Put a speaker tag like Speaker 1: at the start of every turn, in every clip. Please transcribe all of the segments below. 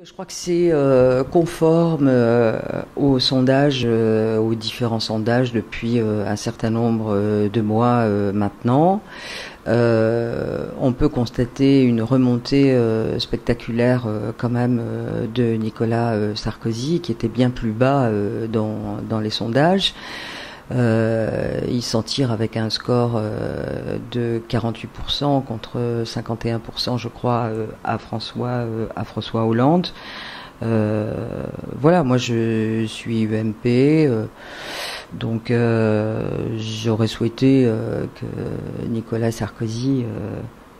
Speaker 1: Je crois que c'est conforme aux sondages, aux différents sondages depuis un certain nombre de mois maintenant. On peut constater une remontée spectaculaire quand même de Nicolas Sarkozy, qui était bien plus bas dans les sondages. Il s'en tire avec un score de 48% contre 51%, je crois, à François Hollande. Voilà, moi je suis UMP, donc j'aurais souhaité que Nicolas Sarkozy...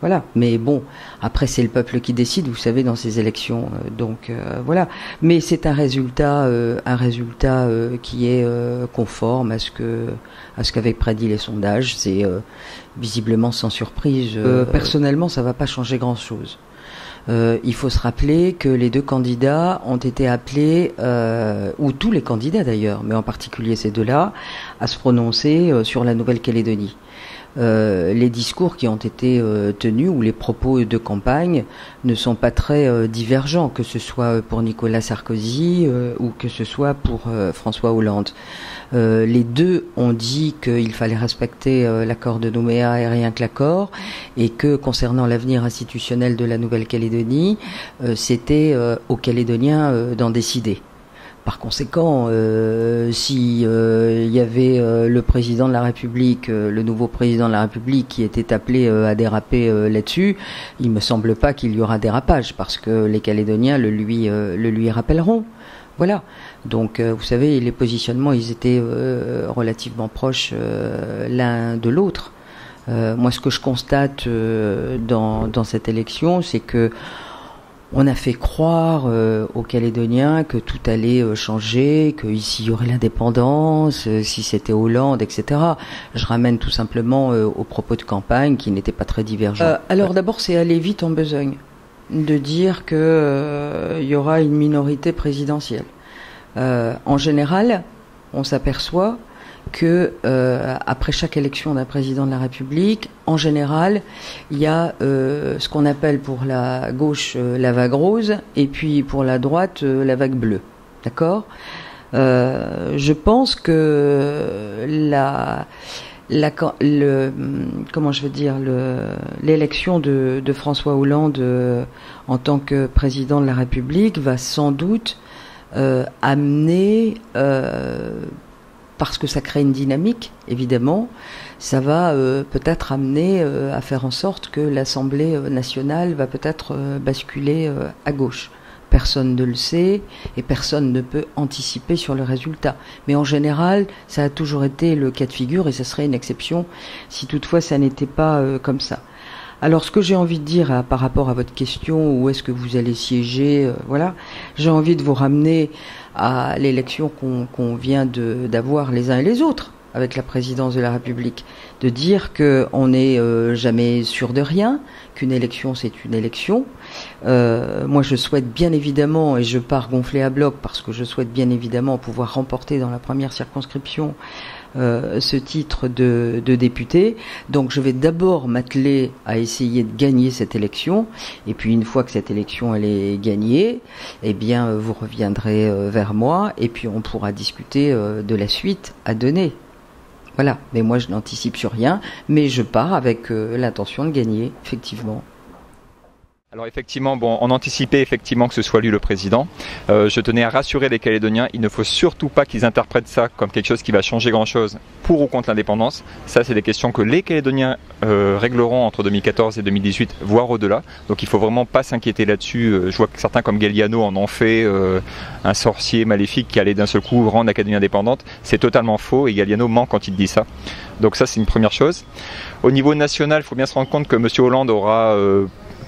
Speaker 1: Voilà, mais bon, après c'est le peuple qui décide, vous savez, dans ces élections, donc voilà. Mais c'est un résultat qui est conforme à ce qu'avaient prédit les sondages. C'est visiblement sans surprise. Personnellement, ça va pas changer grand-chose. Il faut se rappeler que les deux candidats ont été appelés, ou tous les candidats d'ailleurs, mais en particulier ces deux-là, à se prononcer sur la Nouvelle-Calédonie. Les discours qui ont été tenus ou les propos de campagne ne sont pas très divergents, que ce soit pour Nicolas Sarkozy ou que ce soit pour François Hollande. Les deux ont dit qu'il fallait respecter l'accord de Nouméa et rien que l'accord, et que concernant l'avenir institutionnel de la Nouvelle-Calédonie, c'était aux Calédoniens d'en décider. Par conséquent, si y avait le président de la République, le nouveau président de la République qui était appelé à déraper là-dessus, il me semble pas qu'il y aura dérapage, parce que les Calédoniens le lui rappelleront. Voilà. Donc, vous savez, les positionnements, ils étaient relativement proches l'un de l'autre. Moi, ce que je constate dans cette élection, c'est que on a fait croire aux Calédoniens que tout allait changer, qu'ici il y aurait l'indépendance, si c'était Hollande, etc. Je ramène tout simplement aux propos de campagne qui n'étaient pas très divergents. Alors d'abord, c'est aller vite en besogne de dire que y aura une minorité présidentielle. En général, on s'aperçoit que après chaque élection d'un président de la République, en général, il y a ce qu'on appelle pour la gauche la vague rose et puis pour la droite la vague bleue. D'accord ? Je pense que l'élection de François Hollande en tant que président de la République va sans doute amener parce que ça crée une dynamique, évidemment, ça va peut-être amener à faire en sorte que l'Assemblée nationale va peut-être basculer à gauche. Personne ne le sait et personne ne peut anticiper sur le résultat. Mais en général, ça a toujours été le cas de figure et ça serait une exception si toutefois ça n'était pas comme ça. Alors, ce que j'ai envie de dire par rapport à votre question, où est-ce que vous allez siéger, voilà, j'ai envie de vous ramener à l'élection qu'on vient d'avoir les uns et les autres avec la présidence de la République, de dire qu'on n'est jamais sûr de rien, qu'une élection c'est une élection. Moi je souhaite bien évidemment, et je pars gonfler à bloc parce que je souhaite bien évidemment pouvoir remporter dans la première circonscription ce titre de député. Donc je vais d'abord m'atteler à essayer de gagner cette élection, et puis une fois que cette élection elle est gagnée, eh bien vous reviendrez vers moi et puis on pourra discuter de la suite à donner. Voilà, mais moi je n'anticipe sur rien, mais je pars avec l'intention de gagner, effectivement.
Speaker 2: Alors effectivement, bon, on anticipait effectivement que ce soit lui le président. Je tenais à rassurer les Calédoniens, il ne faut surtout pas qu'ils interprètent ça comme quelque chose qui va changer grand-chose pour ou contre l'indépendance. Ça, c'est des questions que les Calédoniens régleront entre 2014 et 2018, voire au-delà. Donc il ne faut vraiment pas s'inquiéter là-dessus. Je vois que certains comme Galliano en ont fait un sorcier maléfique qui allait d'un seul coup rendre la Calédonie indépendante. C'est totalement faux et Galliano ment quand il dit ça. Donc ça, c'est une première chose. Au niveau national, il faut bien se rendre compte que M. Hollande aura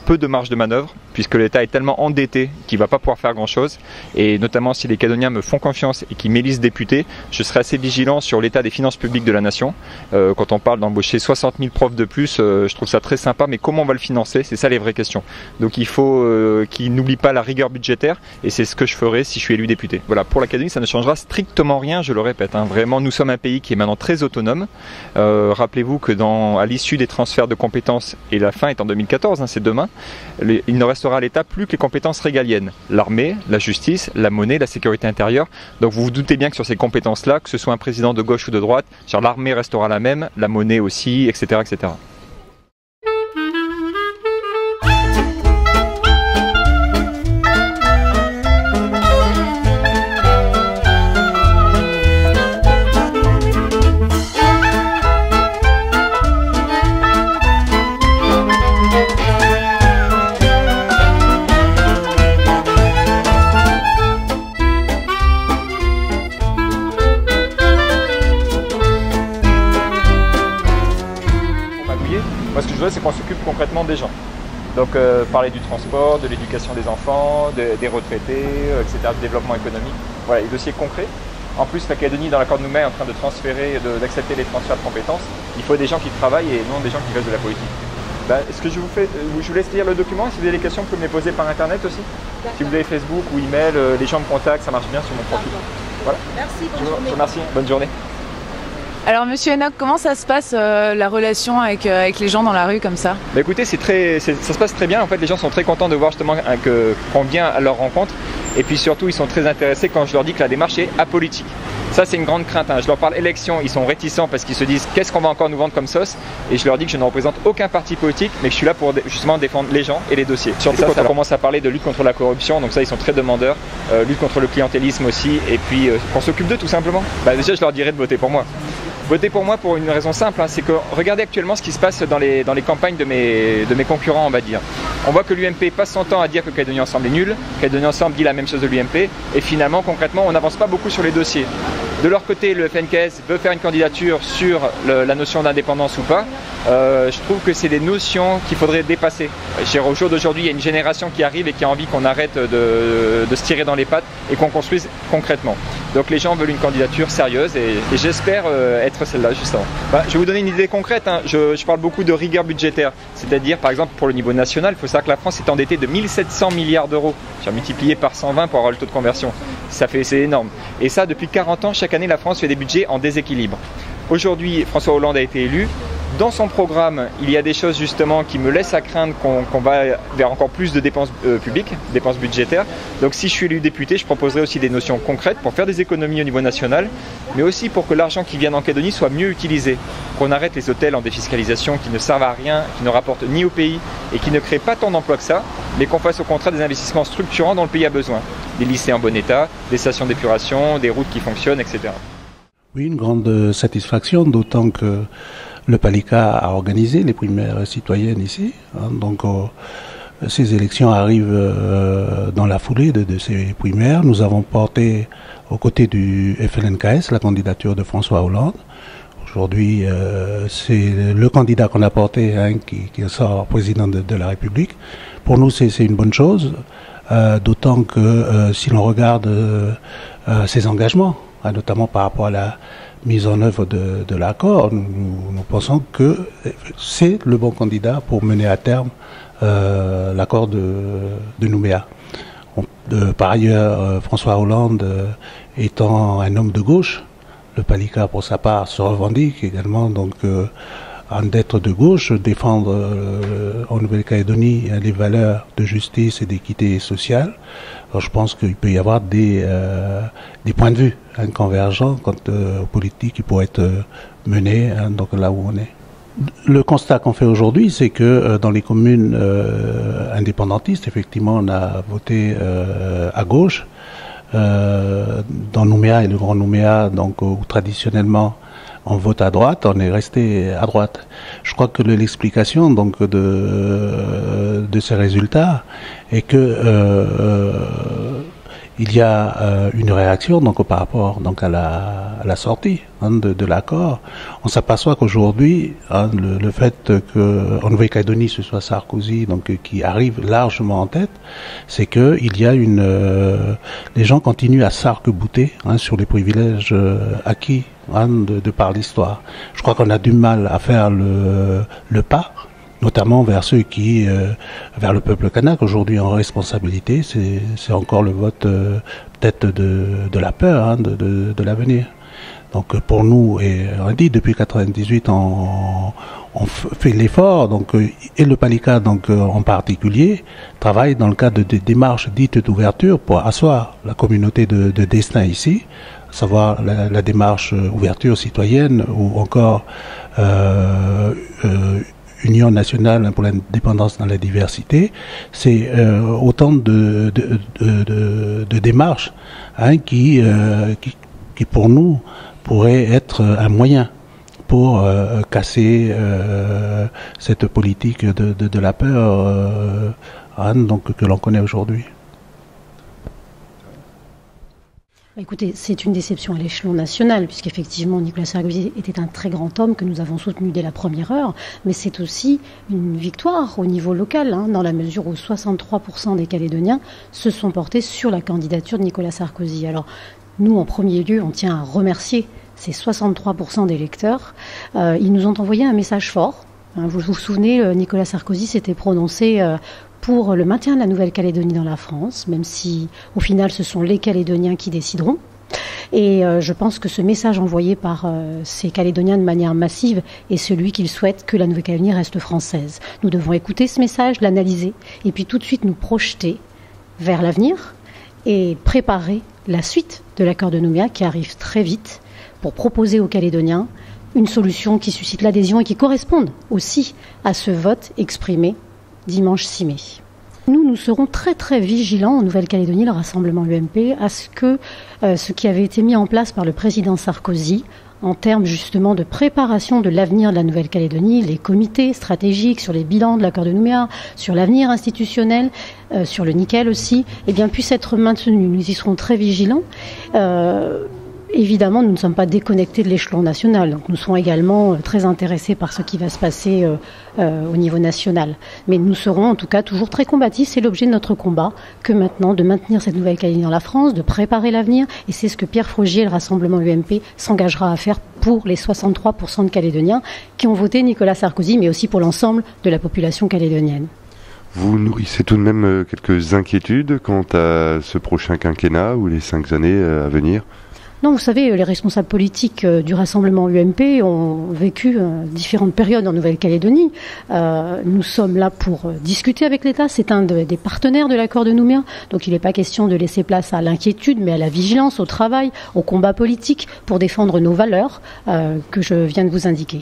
Speaker 2: peu de marge de manœuvre, puisque l'État est tellement endetté qu'il ne va pas pouvoir faire grand-chose. Et notamment si les Calédoniens me font confiance et qu'ils m'élisent député, je serai assez vigilant sur l'état des finances publiques de la nation. Quand on parle d'embaucher 60 000 profs de plus, je trouve ça très sympa, mais comment on va le financer? C'est ça les vraies questions. Donc il faut qu'ils n'oublient pas la rigueur budgétaire, et c'est ce que je ferai si je suis élu député. Voilà, pour la Calédonie, ça ne changera strictement rien, je le répète. Vraiment, nous sommes un pays qui est maintenant très autonome. Rappelez-vous que à l'issue des transferts de compétences, et la fin est en 2014, c'est demain, il ne reste restera à l'État plus que les compétences régaliennes. L'armée, la justice, la monnaie, la sécurité intérieure. Donc vous vous doutez bien que sur ces compétences-là, que ce soit un président de gauche ou de droite, genre l'armée restera la même, la monnaie aussi, etc. etc. Moi, ce que je veux, c'est qu'on s'occupe concrètement des gens. Donc, parler du transport, de l'éducation des enfants, des retraités, etc., du développement économique. Voilà, les dossiers concrets. En plus, la Calédonie, dans l'accord de Nouméa, est en train de transférer, d'accepter les transferts de compétences. Il faut des gens qui travaillent et non des gens qui restent de la politique. Est-ce que je vous laisse lire le document? Si vous avez des questions, vous pouvez me les poser par Internet aussi. Si vous avez Facebook ou email, les gens me contactent, ça marche bien sur mon profil. Voilà.
Speaker 3: Merci, bonne journée.
Speaker 2: Je vous remercie, bonne journée.
Speaker 3: Alors Monsieur Enoch, comment ça se passe la relation avec les gens dans la rue comme ça?
Speaker 2: Écoutez, ça se passe très bien. En fait, les gens sont très contents de voir justement qu'on vient à leur rencontre. Et puis surtout, ils sont très intéressés quand je leur dis que la démarche est apolitique. Ça, c'est une grande crainte. Je leur parle élection, ils sont réticents parce qu'ils se disent qu'est-ce qu'on va encore nous vendre comme sauce. Et je leur dis que je ne représente aucun parti politique, mais que je suis là pour justement défendre les gens et les dossiers. Surtout quand on commence à parler de lutte contre la corruption, donc ça, ils sont très demandeurs. Lutte contre le clientélisme aussi, et puis qu'on s'occupe d'eux tout simplement. Déjà, je leur dirais de voter pour moi. Votez pour moi pour une raison simple, c'est que regardez actuellement ce qui se passe dans les campagnes de mes concurrents, on va dire. On voit que l'UMP passe son temps à dire que Calédonie Ensemble est nul, Calédonie Ensemble dit la même chose de l'UMP, et finalement, concrètement, on n'avance pas beaucoup sur les dossiers. De leur côté, le FNKS veut faire une candidature sur la notion d'indépendance ou pas. Je trouve que c'est des notions qu'il faudrait dépasser. Au jour d'aujourd'hui, il y a une génération qui arrive et qui a envie qu'on arrête de se tirer dans les pattes et qu'on construise concrètement. Donc les gens veulent une candidature sérieuse et j'espère être celle-là justement. Je vais vous donner une idée concrète. Je parle beaucoup de rigueur budgétaire. C'est-à-dire, par exemple, pour le niveau national, il faut savoir que la France est endettée de 1700 milliards d'euros. J'ai multiplié par 120 pour avoir le taux de conversion. C'est énorme. Et ça, depuis 40 ans, chaque année, la France fait des budgets en déséquilibre. Aujourd'hui, François Hollande a été élu. Dans son programme, il y a des choses justement qui me laissent à craindre qu'on va vers encore plus de dépenses publiques, dépenses budgétaires. Donc si je suis élu député, je proposerai aussi des notions concrètes pour faire des économies au niveau national, mais aussi pour que l'argent qui vient en Calédonie soit mieux utilisé. Qu'on arrête les hôtels en défiscalisation qui ne servent à rien, qui ne rapportent ni au pays et qui ne créent pas tant d'emplois que ça, mais qu'on fasse au contraire des investissements structurants dont le pays a besoin. Des lycées en bon état, des stations d'épuration, des routes qui fonctionnent, etc.
Speaker 4: Oui, une grande satisfaction, d'autant que le Palika a organisé les primaires citoyennes ici. Donc ces élections arrivent dans la foulée de ces primaires. Nous avons porté aux côtés du FLNKS la candidature de François Hollande. Aujourd'hui, c'est le candidat qu'on a porté qui sort président de la République. Pour nous, c'est une bonne chose, d'autant que si l'on regarde ses engagements, notamment par rapport à la mise en œuvre de l'accord, nous pensons que c'est le bon candidat pour mener à terme l'accord de Nouméa. Par ailleurs, François Hollande étant un homme de gauche, le Palika pour sa part se revendique également d'être de gauche, défendre en Nouvelle-Calédonie les valeurs de justice et d'équité sociale. Alors, je pense qu'il peut y avoir des points de vue convergents quant aux politiques qui pourraient être menées donc là où on est. Le constat qu'on fait aujourd'hui, c'est que dans les communes indépendantistes, effectivement, on a voté à gauche. Dans Nouméa et le Grand Nouméa, donc où traditionnellement on vote à droite, on est resté à droite. Je crois que l'explication donc de ces résultats est que il y a une réaction donc par rapport donc à la sortie de l'accord. On s'aperçoit qu'aujourd'hui le fait que en Nouvelle-Calédonie ce soit Sarkozy donc qui arrive largement en tête, c'est que il y a les gens continuent à s'arc-bouter sur les privilèges acquis de par l'histoire. Je crois qu'on a du mal à faire le pas, notamment vers ceux qui, vers le peuple kanak aujourd'hui en responsabilité. C'est encore le vote peut-être de la peur de l'avenir. Donc pour nous, et on dit depuis 98, on fait l'effort. Donc et le Palika, donc en particulier, travaille dans le cadre des démarches dites d'ouverture pour asseoir la communauté de destin ici, à savoir la démarche ouverture citoyenne ou encore Union nationale pour l'indépendance dans la diversité. C'est autant de démarches qui pour nous pourraient être un moyen pour casser cette politique de la peur donc, que l'on connaît aujourd'hui.
Speaker 5: Écoutez, c'est une déception à l'échelon national, puisqu'effectivement Nicolas Sarkozy était un très grand homme que nous avons soutenu dès la première heure, mais c'est aussi une victoire au niveau local, dans la mesure où 63% des Calédoniens se sont portés sur la candidature de Nicolas Sarkozy. Alors, nous, en premier lieu, on tient à remercier ces 63% d'électeurs. Ils nous ont envoyé un message fort. Vous vous souvenez, Nicolas Sarkozy s'était prononcé pour le maintien de la Nouvelle-Calédonie dans la France, même si au final ce sont les Calédoniens qui décideront. Et je pense que ce message envoyé par ces Calédoniens de manière massive est celui qu'ils souhaitent que la Nouvelle-Calédonie reste française. Nous devons écouter ce message, l'analyser, et puis tout de suite nous projeter vers l'avenir et préparer la suite de l'accord de Nouméa qui arrive très vite pour proposer aux Calédoniens une solution qui suscite l'adhésion et qui corresponde aussi à ce vote exprimé dimanche 6 mai. Nous serons très très vigilants en Nouvelle-Calédonie, le Rassemblement UMP, à ce que ce qui avait été mis en place par le président Sarkozy en termes justement de préparation de l'avenir de la Nouvelle-Calédonie, les comités stratégiques sur les bilans de l'accord de Nouméa, sur l'avenir institutionnel, sur le nickel aussi, puisse être maintenu. Nous y serons très vigilants. Évidemment, nous ne sommes pas déconnectés de l'échelon national, donc nous serons également très intéressés par ce qui va se passer au niveau national. Mais nous serons en tout cas toujours très combatifs, c'est l'objet de notre combat, que maintenant de maintenir cette Nouvelle-Calédonie dans la France, de préparer l'avenir, et c'est ce que Pierre Frogier et le Rassemblement UMP s'engagera à faire pour les 63% de Calédoniens qui ont voté Nicolas Sarkozy, mais aussi pour l'ensemble de la population calédonienne.
Speaker 6: Vous nourrissez tout de même quelques inquiétudes quant à ce prochain quinquennat ou les 5 années à venir ?
Speaker 5: Non, vous savez, les responsables politiques du Rassemblement UMP ont vécu différentes périodes en Nouvelle-Calédonie. Nous sommes là pour discuter avec l'État. C'est un des partenaires de l'accord de Nouméa. Donc il n'est pas question de laisser place à l'inquiétude, mais à la vigilance, au travail, au combat politique pour défendre nos valeurs que je viens de vous indiquer.